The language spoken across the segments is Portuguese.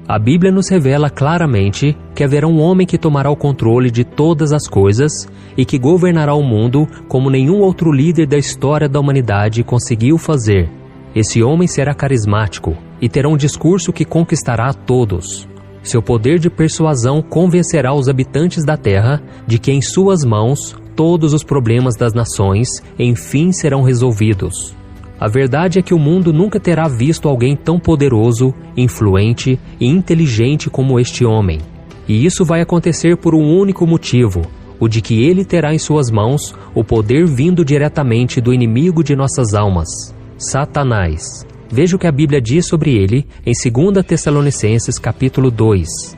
A Bíblia nos revela claramente que haverá um homem que tomará o controle de todas as coisas e que governará o mundo como nenhum outro líder da história da humanidade conseguiu fazer. Esse homem será carismático e terá um discurso que conquistará a todos. Seu poder de persuasão convencerá os habitantes da terra de que em suas mãos todos os problemas das nações enfim serão resolvidos. A verdade é que o mundo nunca terá visto alguém tão poderoso, influente e inteligente como este homem. E isso vai acontecer por um único motivo, o de que ele terá em suas mãos o poder vindo diretamente do inimigo de nossas almas, Satanás. Veja o que a Bíblia diz sobre ele em 2 Tessalonicenses capítulo 2.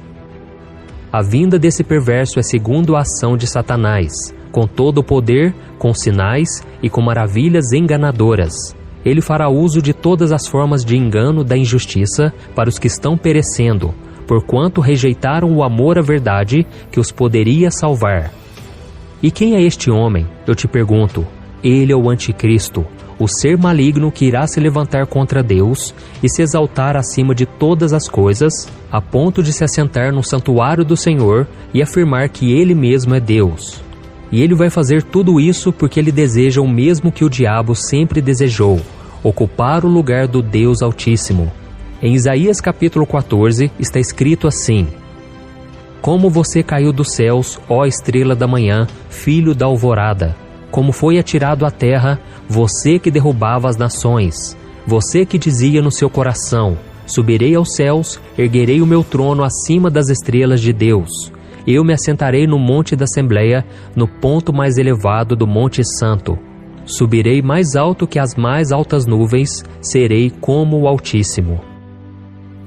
A vinda desse perverso é segundo a ação de Satanás, com todo o poder, com sinais e com maravilhas enganadoras. Ele fará uso de todas as formas de engano da injustiça para os que estão perecendo, porquanto rejeitaram o amor à verdade que os poderia salvar. E quem é este homem? Eu te pergunto. Ele é o Anticristo, o ser maligno que irá se levantar contra Deus e se exaltar acima de todas as coisas, a ponto de se assentar no santuário do Senhor e afirmar que Ele mesmo é Deus. E ele vai fazer tudo isso porque ele deseja o mesmo que o diabo sempre desejou, ocupar o lugar do Deus Altíssimo. Em Isaías capítulo 14 está escrito assim: Como você caiu dos céus, ó estrela da manhã, filho da alvorada! Como foi atirado à terra, você que derrubava as nações! Você que dizia no seu coração: Subirei aos céus, erguerei o meu trono acima das estrelas de Deus. Eu me assentarei no monte da Assembleia, no ponto mais elevado do Monte Santo. Subirei mais alto que as mais altas nuvens, serei como o Altíssimo.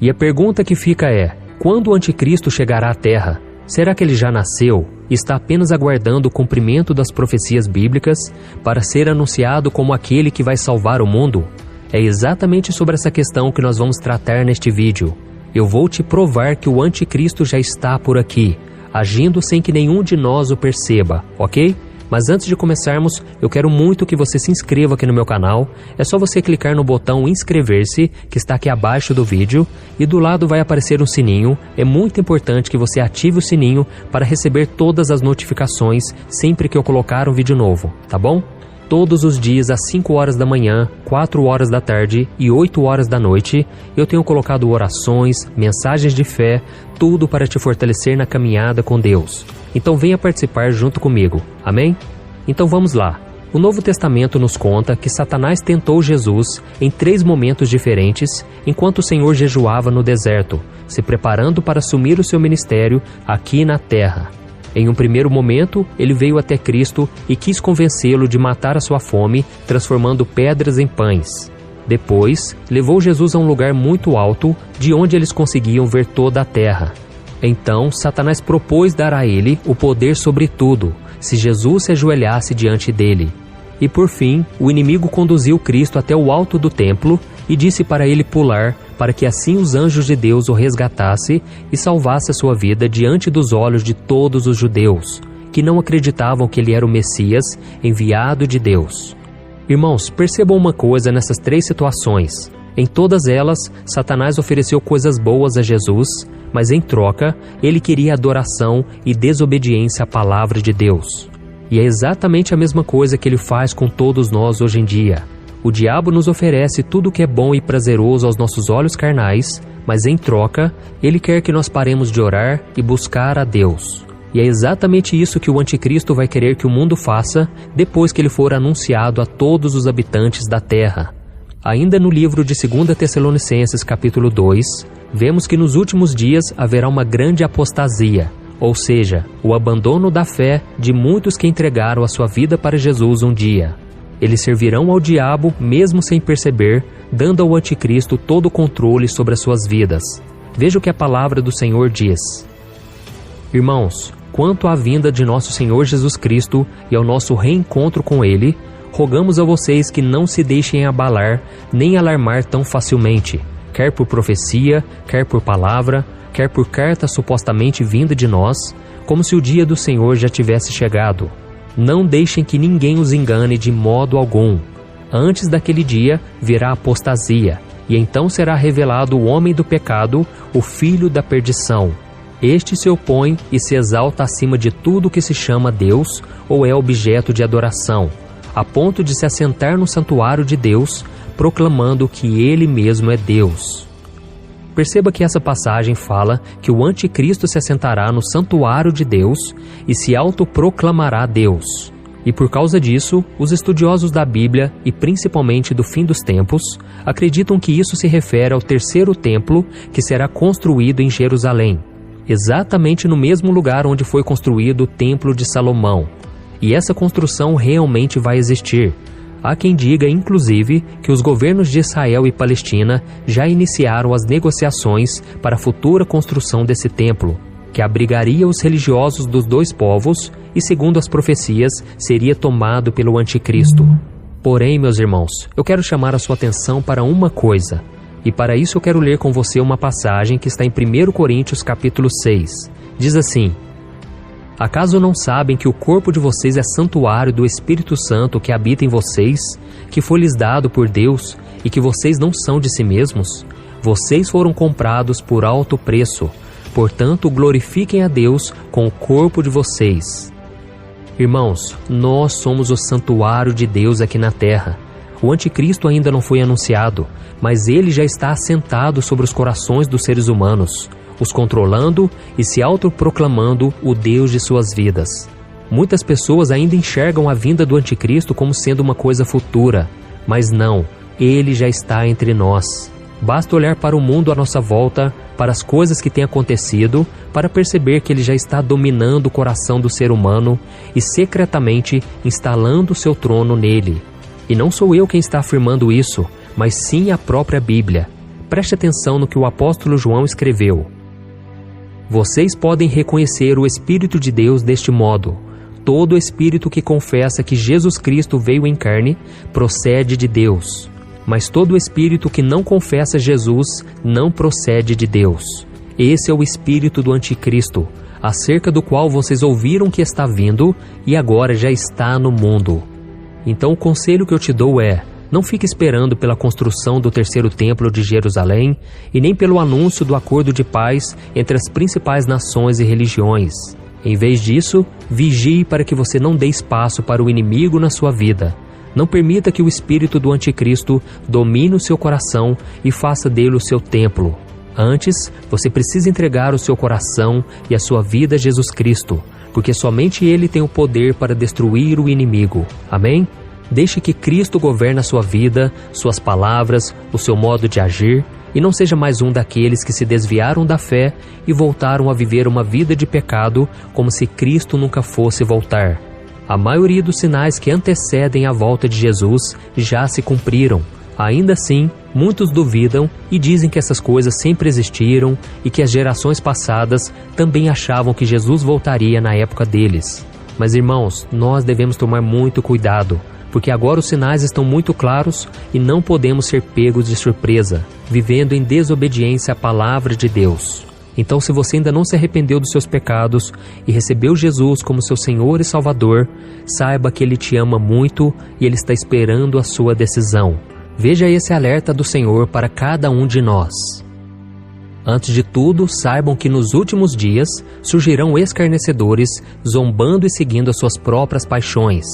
E a pergunta que fica é: quando o Anticristo chegará à Terra? Será que ele já nasceu e está apenas aguardando o cumprimento das profecias bíblicas para ser anunciado como aquele que vai salvar o mundo? É exatamente sobre essa questão que nós vamos tratar neste vídeo. Eu vou te provar que o Anticristo já está por aqui, agindo sem que nenhum de nós o perceba, ok? Mas antes de começarmos, eu quero muito que você se inscreva aqui no meu canal. É só você clicar no botão inscrever-se, que está aqui abaixo do vídeo, e do lado vai aparecer um sininho. É muito importante que você ative o sininho para receber todas as notificações sempre que eu colocar um vídeo novo, tá bom? Todos os dias às 5 horas da manhã, 4 horas da tarde e 8 horas da noite, eu tenho colocado orações, mensagens de fé, tudo para te fortalecer na caminhada com Deus. Então venha participar junto comigo, amém? Então vamos lá. O Novo Testamento nos conta que Satanás tentou Jesus em 3 momentos diferentes, enquanto o Senhor jejuava no deserto, se preparando para assumir o seu ministério aqui na terra. Em um primeiro momento, ele veio até Cristo e quis convencê-lo de matar a sua fome, transformando pedras em pães. Depois, levou Jesus a um lugar muito alto, de onde eles conseguiam ver toda a terra. Então, Satanás propôs dar a ele o poder sobre tudo, se Jesus se ajoelhasse diante dele. E por fim, o inimigo conduziu Cristo até o alto do templo e disse para ele pular, para que assim os anjos de Deus o resgatassem e salvasse a sua vida diante dos olhos de todos os judeus, que não acreditavam que ele era o Messias enviado de Deus. Irmãos, percebam uma coisa nessas 3 situações. Em todas elas, Satanás ofereceu coisas boas a Jesus, mas em troca, ele queria adoração e desobediência à palavra de Deus. E é exatamente a mesma coisa que ele faz com todos nós hoje em dia. O diabo nos oferece tudo o que é bom e prazeroso aos nossos olhos carnais, mas em troca, ele quer que nós paremos de orar e buscar a Deus. E é exatamente isso que o Anticristo vai querer que o mundo faça depois que ele for anunciado a todos os habitantes da terra. Ainda no livro de 2 Tessalonicenses capítulo 2, vemos que nos últimos dias haverá uma grande apostasia, ou seja, o abandono da fé de muitos que entregaram a sua vida para Jesus um dia. Eles servirão ao diabo mesmo sem perceber, dando ao Anticristo todo o controle sobre as suas vidas. Veja o que a palavra do Senhor diz. Irmãos, quanto à vinda de nosso Senhor Jesus Cristo e ao nosso reencontro com Ele, rogamos a vocês que não se deixem abalar nem alarmar tão facilmente, quer por profecia, quer por palavra, quer por carta supostamente vinda de nós, como se o dia do Senhor já tivesse chegado. Não deixem que ninguém os engane de modo algum. Antes daquele dia virá a apostasia, e então será revelado o homem do pecado, o filho da perdição. Este se opõe e se exalta acima de tudo que se chama Deus ou é objeto de adoração, a ponto de se assentar no santuário de Deus, proclamando que Ele mesmo é Deus. Perceba que essa passagem fala que o anticristo se assentará no santuário de Deus e se autoproclamará Deus. E por causa disso, os estudiosos da Bíblia, e principalmente do fim dos tempos, acreditam que isso se refere ao terceiro templo que será construído em Jerusalém, exatamente no mesmo lugar onde foi construído o Templo de Salomão. E essa construção realmente vai existir. Há quem diga, inclusive, que os governos de Israel e Palestina já iniciaram as negociações para a futura construção desse templo, que abrigaria os religiosos dos dois povos e, segundo as profecias, seria tomado pelo anticristo. Porém, meus irmãos, eu quero chamar a sua atenção para uma coisa, e para isso eu quero ler com você uma passagem que está em 1 Coríntios capítulo 6. Diz assim: acaso não sabem que o corpo de vocês é santuário do Espírito Santo que habita em vocês, que foi lhes dado por Deus, e que vocês não são de si mesmos? Vocês foram comprados por alto preço. Portanto, glorifiquem a Deus com o corpo de vocês. Irmãos, nós somos o santuário de Deus aqui na terra. O anticristo ainda não foi anunciado, mas ele já está assentado sobre os corações dos seres humanos, os controlando e se autoproclamando o Deus de suas vidas. Muitas pessoas ainda enxergam a vinda do anticristo como sendo uma coisa futura, mas não, ele já está entre nós. Basta olhar para o mundo à nossa volta, para as coisas que têm acontecido, para perceber que ele já está dominando o coração do ser humano e secretamente instalando seu trono nele. E não sou eu quem está afirmando isso, mas sim a própria Bíblia. Preste atenção no que o apóstolo João escreveu. Vocês podem reconhecer o Espírito de Deus deste modo. Todo espírito que confessa que Jesus Cristo veio em carne procede de Deus. Mas todo espírito que não confessa Jesus não procede de Deus. Esse é o espírito do anticristo, acerca do qual vocês ouviram que está vindo e agora já está no mundo. Então o conselho que eu te dou é: não fique esperando pela construção do terceiro templo de Jerusalém e nem pelo anúncio do acordo de paz entre as principais nações e religiões. Em vez disso, vigie para que você não dê espaço para o inimigo na sua vida. Não permita que o espírito do anticristo domine o seu coração e faça dele o seu templo. Antes, você precisa entregar o seu coração e a sua vida a Jesus Cristo, porque somente Ele tem o poder para destruir o inimigo. Amém? Deixe que Cristo governe a sua vida, suas palavras, o seu modo de agir, e não seja mais um daqueles que se desviaram da fé e voltaram a viver uma vida de pecado como se Cristo nunca fosse voltar. A maioria dos sinais que antecedem a volta de Jesus já se cumpriram. Ainda assim, muitos duvidam e dizem que essas coisas sempre existiram e que as gerações passadas também achavam que Jesus voltaria na época deles. Mas irmãos, nós devemos tomar muito cuidado, porque agora os sinais estão muito claros e não podemos ser pegos de surpresa, vivendo em desobediência à palavra de Deus. Então, se você ainda não se arrependeu dos seus pecados e recebeu Jesus como seu Senhor e Salvador, saiba que Ele te ama muito e Ele está esperando a sua decisão. Veja esse alerta do Senhor para cada um de nós. Antes de tudo, saibam que nos últimos dias surgirão escarnecedores, zombando e seguindo as suas próprias paixões.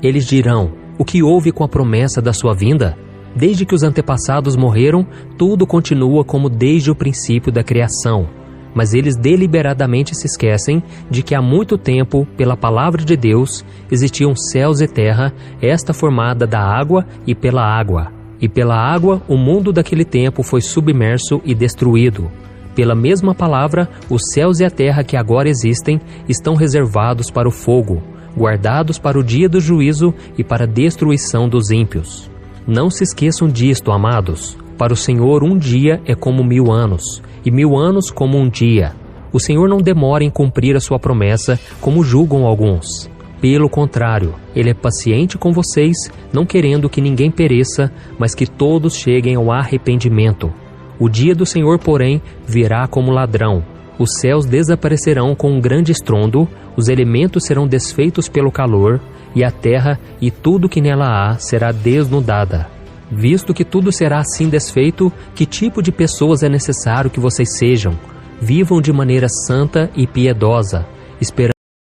Eles dirão: o que houve com a promessa da sua vinda? Desde que os antepassados morreram, tudo continua como desde o princípio da criação. Mas eles deliberadamente se esquecem de que há muito tempo, pela palavra de Deus, existiam céus e terra, esta formada da água e pela água. E pela água, o mundo daquele tempo foi submerso e destruído. Pela mesma palavra, os céus e a terra que agora existem estão reservados para o fogo, guardados para o dia do juízo e para a destruição dos ímpios. Não se esqueçam disto, amados. Para o Senhor um dia é como 1000 anos, e 1000 anos como um dia. O Senhor não demora em cumprir a sua promessa, como julgam alguns. Pelo contrário, Ele é paciente com vocês, não querendo que ninguém pereça, mas que todos cheguem ao arrependimento. O dia do Senhor, porém, virá como ladrão. Os céus desaparecerão com um grande estrondo, os elementos serão desfeitos pelo calor, e a terra e tudo que nela há será desnudada. Visto que tudo será assim desfeito, que tipo de pessoas é necessário que vocês sejam? Vivam de maneira santa e piedosa, esperando